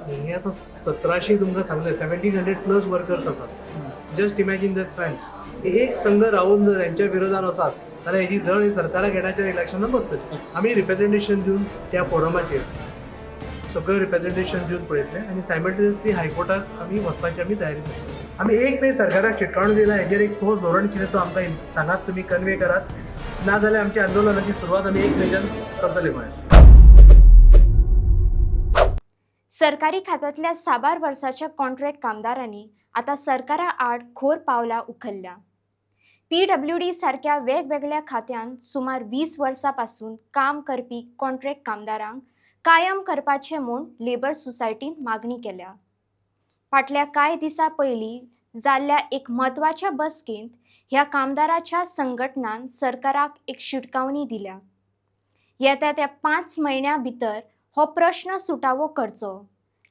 हे आता 1700 तुमकां सांगले 1700 प्लस वर्कर्स आसात. Just imagine the strength. एक संघ राहून जर यांच्या विरोधात वतात जाल्यार हेजी जड ही सरकाराक येण्याच्या इलेक्शनात बसतली. आमी रिप्रेझेंटेशन दिवन त्या फोरमाचेर सगळं रिप्रेझेंटेशन दिवन पळयतले आनी सायमल्टेनियसली हायकोर्टाक आमी वचपाची आमी तयारी करतले. आमी एक मे सरकाराक शिटकावणू दिला हेजेर एक ठोस धोरण कितें तो आमकां सांगात, तुमी कन्वे करात. ना जाल्यार आमच्या आंदोलनाची सुरवात आमी 1 मेच्यान करतले गोंयांत. सरकारी खात्यातल्या साबार वर्साच्या कॉन्ट्रॅक्ट कामदारांनी आता सरकारा आड खोर पावलां उखलल्या. PWD सारख्या वेगवेगळ्या खात्यांत सुमार 20 वर्सांपासून काम करपी कॉन्ट्रॅक्ट कामदारांक कायम करपाचे म्हूण लेबर सोसायटीन मागणी केल्या. फाटल्या कांय दिसां पयलीं जाल्ल्या एक म्हत्वाच्या बसकेंत ह्या कामदाराच्या संघटनान सरकाराक एक शिटकावणी दिल्या. येत्या त्या 5 म्हयन्यां भितर हो प्रश्न सुटावो करचो,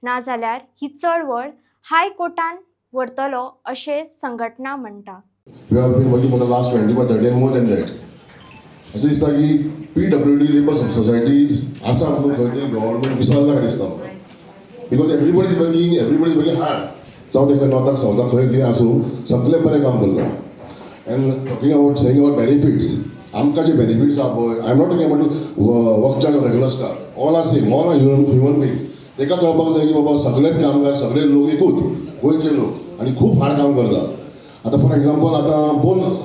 नाजाल्यार ही चळवळ हायकोर्टान व्हरतलो अशें संघटना म्हणटा. We have been working for the last 20 or 30 and more than that. अशें दिसता की PWD लेबर सोसायटी आसा म्हणून खंय तरी गव्हर्मेंट विसरला काय दिसता. Because everybody is working hard. जावं तेंकां नॉर्थाक सावथाक खंय कितें आसूं सगळे बरें काम करता. And talking about saying about benefits, आमकां जे बेनिफिट्स आहा पळय, I am not talking about work charge regular staff, all are same, all are human beings. तेका कळपाक जाय की बाबा सगळेच कामगार सगळे लोक एकूच गोंयचे लोक आनी खूब हार्ड काम करता. आतां फॉर एग्जाम्पल आतां बोनस,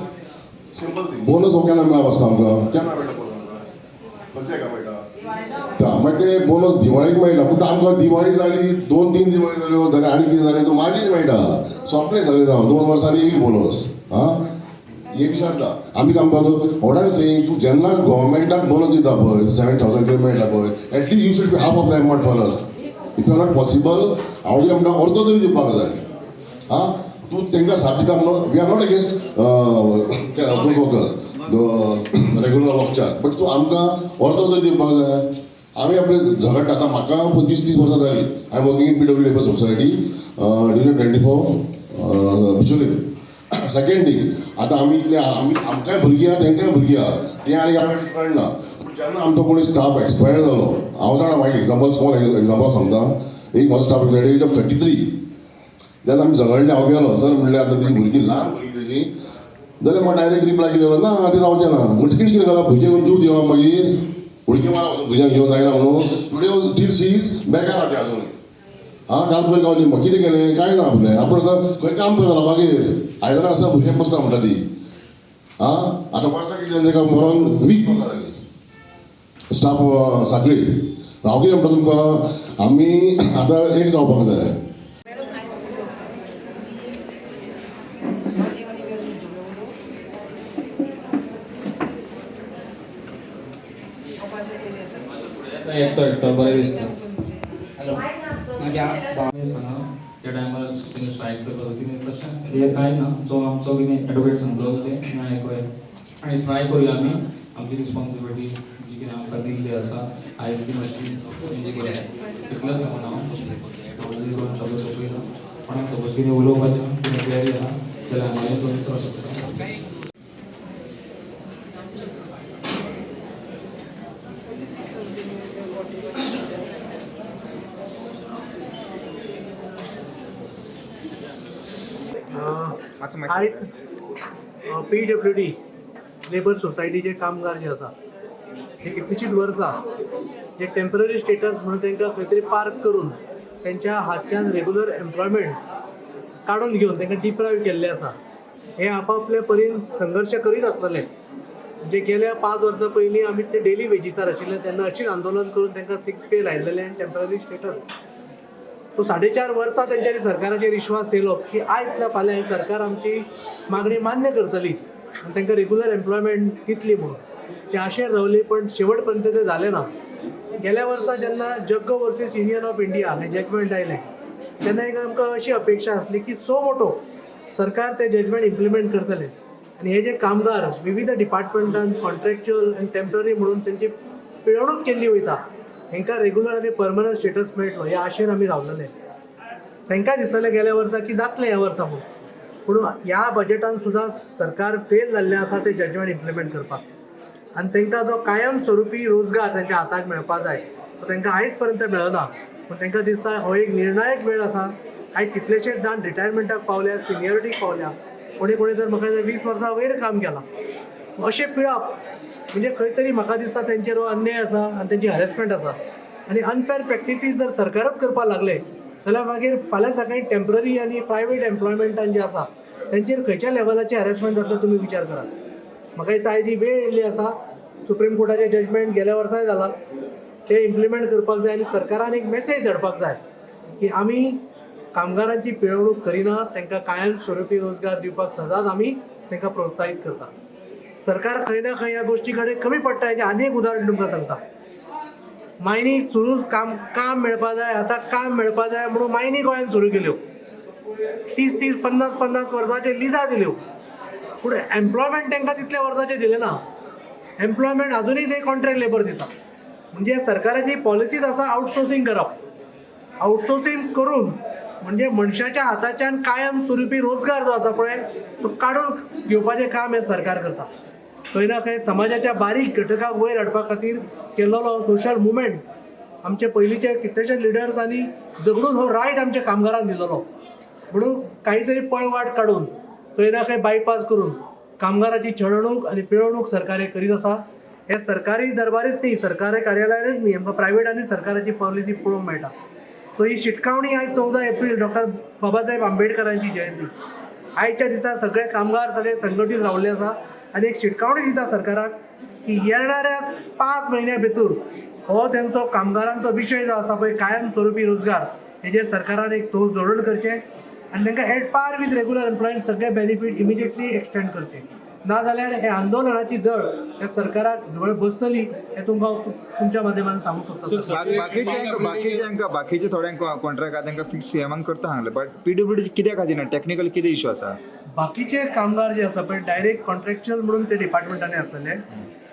सिंपल थिंग, बोनस हो केन्ना मेळप आसता आमकां, केन्ना मेळटा बोनस, प्रत्येका मेळटा. मागीर ते बोनस दिवाळीक मेळटा, पूण आमकां दिवाळी जाली 2-3 दिवाळी जाल्यो जाल्यार आनी कितें जालें तो मागीर मेळटा. सोंपलें सगळें जावन 2 वर्सांनी एक बोनस. हे विचारता आमी काम करता. व्हॉट आय सेईंग, तूं जेन्ना गव्हर्मेंटाक बोनस दिता पळय 7,000 कितें मेळटा पळय, at least you should be half of the amount for us. If you are not possible हांव कितें म्हणटा अर्दो तरी दिवपाक जाय. तूं तांकां साथ दिता म्हणून we are not against those workers regular work charge, but तूं आमकां अर्दो तरी दिवपाक जाय. आमी आपले झगडटा. आतां म्हाका 25-30 वर्सां जालीं. I am working in PWD labour society division 24 Bicholim. Second thing, आतां आमी इतले आमकांय भुरगीं आहा तांकांय भुरगीं आहा, तें आनी कळना. पूण जेन्ना आमचो कोणी स्टाफ एक्सपायर जालो, हांव जाणा म्हाका एक्झाम्पल स्मॉल एक्झाम्पल सांगता. एक म्हजो स्टाफ एट एज ऑफ 33. जेन्ना आमी झगडले, हांव गेलो सर म्हणलें आतां तेजी भुरगीं ल्हान भुरगीं तेजी, जाल्यार म्हाका डायरेक्ट रिप्लाय कितें ना तें जावचें ना. म्हणजे कितें करप, भुरगें घेवन जीव दिवप मागीर भुरगीं मारप भुरग्यांक घेवंक जायना म्हणून. टुडे टील शी इज बेकार आहा तें आजून. काल पळय गावली म्हाका कितें केलें कांय ना आपलें. आपूण खंय काम करतालो मागीर आयदनां आसा भुरगें बसता म्हणटा ती. आतां वर्सां कितें ताका मरोन 20 वर्सां जालीं स्टाफ साखळी. हांव कितें म्हणटा तुमकां, आमी आतां एक जावपाक जाय. एकटो बरें दिसता. हॅलो त्या टायमार तिने स्ट्रायक करपाक तिने तशें हे कांय ना. जो आमचो कितें एडवोकेट सांगलो तें आयकोया आनी ट्राय करूया आमी आमची रिस्पॉन्सिबिलिटी जी कितें आमकां दिल्ली आसा आयज ती मातशी इतलेंच सांगून हांव सगळें सोंपयता. कोणाक सपोज कितें उलोवपाचें कितें क्वेरी आहा जाल्यार हांवें तो विचारपाक शकता. आयज PWD लेबर सोसायटीचे कामगार जे आसा हे कितलींशींच वर्सां जे टेम्पररी स्टेटस म्हणून तांकां खंय तरी पार्क करून त्यांच्या हातच्यान रेग्युलर एम्प्लॉयमेंट काडून घेवन तांकां डिप्रायव केल्ले आसा. हे आपापले परीन संघर्श करीत आसलेले. म्हणजे गेल्या 5 वर्सां पयलीं आमी ते डेली वेजीसार आशिल्ले तेन्ना अशीच आंदोलन करून तांकां 6 पे लायलेले आनी टेम्पररी स्टेटस. तो 4.5 वर्सां तेंच्यांनी सरकाराचेर विश्वास ठेवलो की आयज ना फाल्यां सरकार आमची मागणी मान्य करतली आनी तांकां रेग्युलर एम्प्लॉयमेंट दितली म्हणून. ते आशेर रावली पण शेवट पर्यंत ते जालें ना. गेल्या वर्सा जेन्ना Jaggo versus union of India हें जजमेंट आयलें तेन्ना एक आमकां अशी अपेक्षा आसली की सो मोठो सरकार ते जजमेंट इम्प्लिमेंट करतले आनी हे जे कामगार विविध डिपार्टमेंटान कॉन्ट्रॅक्च्युअल आनी टेम्पररी म्हणून तेंची पिळवणूक केल्ली वयता तांकां रेग्युलर आनी परमनंट स्टेटस मेळटलो ह्या आशेन आमी रावलेले. तांकां दिसतालें गेल्या वर्सा की जातलें ह्या वर्सा म्हणून, पूण ह्या बजेटान सुद्दां सरकार फेल जाल्लें आसा ते जजमेंट इम्प्लिमेंट करपाक. आनी तांकां जो कायम स्वरुपी रोजगार तांच्या हाताक मेळपा जाय तो तांकां आयज पर्यंत मेळना. पूण तांकां दिसता हो एक निर्णायक वेळ आसा. आयज कितलेशेच जाण रिटायरमेंटाक पावल्या, सिनियरिटीक पावल्या, कोणी तर म्हाका 20 वर्सां वयर काम केलां. अशें पिळप म्हणजे खंय तरी म्हाका दिसता तेंचेर हो अन्याय आसा आनी तेंची हॅरेसमेंट आसा. आनी अनफेअर प्रॅक्टिसीस जर सरकारच करपाक लागले जाल्यार मागीर फाल्यां सकाळीं टेम्पररी आनी प्रायवेट एम्प्लॉयमेंटान जे आसा तेंचेर खंयच्या लेवलाचे हॅरेसमेंट जातले तुमी विचार करात. म्हाका दिसता आयज ही वेळ येयल्ली आसा. सुप्रीम कोर्टाचें जजमेंट गेल्या वर्साय जालां, ते इम्प्लिमेंट करपाक जाय आनी सरकारान एक मेसेज धाडपाक जाय की आमी कामगारांची पिळवणूक करिना, तांकां कायम स्वरुपी रोजगार दिवपाक सदांच आमी तांकां प्रोत्साहीत करता. सरकार खंय ना खंय ह्या गोश्टी कडेन कमी पडटा. हेजें आनी एक उदाहरण तुमकां सांगता. मायनी सुरूच काम मेळपा जाय, आतां काम मेळपा जाय म्हणून मायनी गोंयांत सुरू केल्यो. 30-30, 50-50 वर्सांचे लिजा दिल्यो. पूण एम्प्लॉयमेंट तांकां तितल्या वर्सांचे दिले ना. एम्प्लॉयमेंट अजूनय ते कॉन्ट्रॅक्ट लेबर दिता. म्हणजे सरकाराची पॉलिसीज आसा आउटसोर्सिंग करप. आउटसोर्सिंग करून म्हणजे मनशाच्या हाताच्यान कायम स्वरुपी रोजगार जो आसा पळय तो काडून घेवपाचें काम हें सरकार करता. खंय ना खंय समाजाच्या बारीक घटकाक वयर हाडपा खातीर केल्लो सोशल मुवमेंट आमचे पयलींचे कितलेशेच लिडर्सांनी झगडून हो रायट आमच्या कामगारांक दिलेलो. म्हणून काही तरी पळवाट काडून खंय ना खंय बायपास करून कामगाराची छळवणूक आनी पिळवणूक सरकार करीत आसा. हे सरकारी दरबारीच न्ही, सरकारी कार्यालयानूच न्ही, आमकां प्रायवेट आनी सरकाराची पॉलिसी पळोवंक मेळटा. सो ही शिटकावणी आयज 14 एप्रील डॉक्टर बाबासाहेब आंबेडकरांची जयंती. आयच्या दिसा सगळे कामगार सगळे संघटीत रावल्ले आसा आनी एक शिटकावणी दिता सरकाराक की येणाऱ्या 5 म्हयन्या भितर हो तेंचो कामगारांचो विशय जो आसा पळय कायम स्वरुपी रोजगार हेजेर सरकारान एक ठोस धोरण करचें आनी तांकां at par with regular employment सगळे बेनिफीट इमिजिएटली एक्सटेंड करचे. नाजाल्यार हे आंदोलनाची जड हे सरकाराक जवळ बसतली हे तुमकां तुमच्या माध्यमान सांगूंक सोदता. बाकीचे थोड्यांक कॉन्ट्रॅक्ट आहा तांकां फिक्स एमान करता हांगले, बट पीडब्ल्यूडी कित्याक खातीर ना? टेक्निकल कितें इश्यू आसा? बाकीचे कामगार जे आसा पळय डायरेक्ट कॉन्ट्रॅक्च्युअल म्हणून ते डिपार्टमेंटांनी आसतले.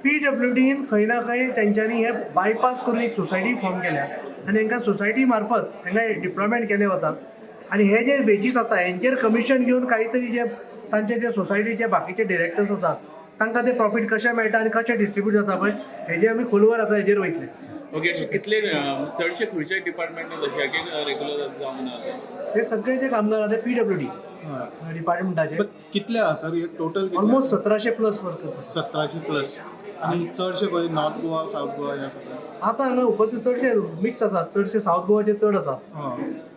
पीडब्ल्यूडीन खंय ना खंय तेंच्यांनी हे बायपास करून एक सोसायटी फॉर्म केल्या आनी हांकां सोसायटी मार्फत हांगा डिप्लॉयमेंट केले वता. आनी हे जे वेजीस आसा हेंचेर कमिशन घेवन काही तरी जे तांचे जे सोसायटीचे बाकीचे डिरेक्टर्स आसात तांकां ते प्रॉफीट कशें मेळटा आनी कशें डिस्ट्रिब्यूट जाता पळय हेजे आमी खोलवर आतां हेजेर वयतले. ओके, अशे कितले चडशे खंयचे डिपार्टमेंट जशे की रेग्युलर जावंक ना? हे सगळे जे कामगार आसा ते पीडब्ल्यूडी डिपार्टमेंटाचे कितले आहा सर टोटल? Almost 1700+ workers. 1700+. आणि चडशे खंय नॉर्थ गोवा, साऊथ गोवा ह्या सगळ्या? आतां हांगा उपस्थित चडशे मिक्स आसात. चडशे साऊथ गोवाचे चड आसा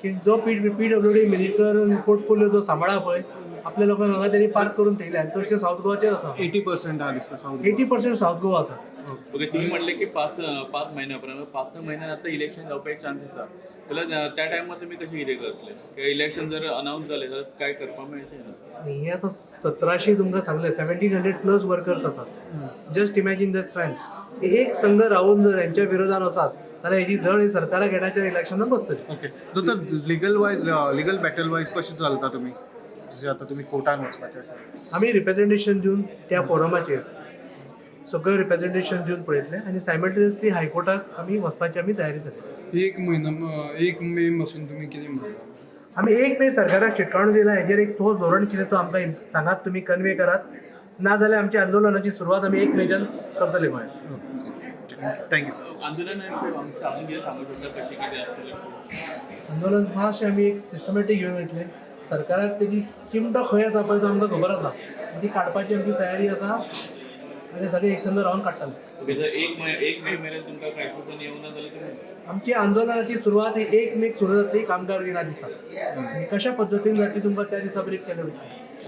की जो पीडब्ल्यूडी मिनिस्टर पोर्टफोलिओ जो सांबाळा पळय आपल्या लोकांक हांगा तेणी पार्क करून थेयल्या. चडशे साऊथ गोवाचेर आसा. 80% आहा दिसता साऊथ. 80% साऊथ गोवा आसा. ओके, तुम्ही म्हणले की 5 महिन्यापर्यंत 5-6 महिन्यात आता इलेक्शन जावपाक एक चान्स आसा जाल्यार त्या टायमार तुमी कशें कितें करतले? इलेक्शन जर अनावन्स जालें जाल्यार काय करपाक मेळचें ना? हे आतां 1700 तुमकां सांगलें 1700+ वर्कर्स आसात. Just imagine the strength. एक संघ रावून जर यांच्या विरोधात वतात जाल्यार हेजी जड ही सरकाराक येण्याच्या इलेक्शनाक बसतली. ओके, तर लिगल बॅटल वायज कशें चलता तुमी? जशें आतां तुमी कोर्टान वचपाचें आसा. आमी रिप्रेझेंटेशन दिवन त्या फोरमाचेर सगळें रिप्रेझेंटेशन दिवन पळयतले आनी सायमल्टेनियसली हायकोर्टाक आमी वचपाची आमी तयारी करतले. 1 मे पासून तुमी कितें म्हणटा? आमी 1 मे सरकाराक शिटकावणी दिला. हेजेर एक ठोस धोरण कितें तो आमकां सांगात, तुमी कन्वे करात. नाजाल्यार आमच्या आंदोलनाची सुरवात आमी 1 मेच्यान करतले गोंयांत. थँक्यू. आंदोलन सांगून कितें सांगू शकता कशें कितें आसतलें? आंदोलन मातशें आमी एक सिस्टमॅटीक घेवन वयतले. सरकाराक तेजी चिमटो खंय आसा पळय तो आमकां खबर आसा. ती काडपाची आमची तयारी आसा आनी सगळे एकंदर रावन काडटले. ओके, जर 1 मे मेरेन तुमकां कांय कुठून येवं ना जाल्यार तुमी आमची आंदोलनाची सुरवात ही 1 मेक सुरू जातली कामगार दिना दिसा. कशा पद्दतीन जातली तुमकां त्या दिसा ब्रीफ केलें वयतलें.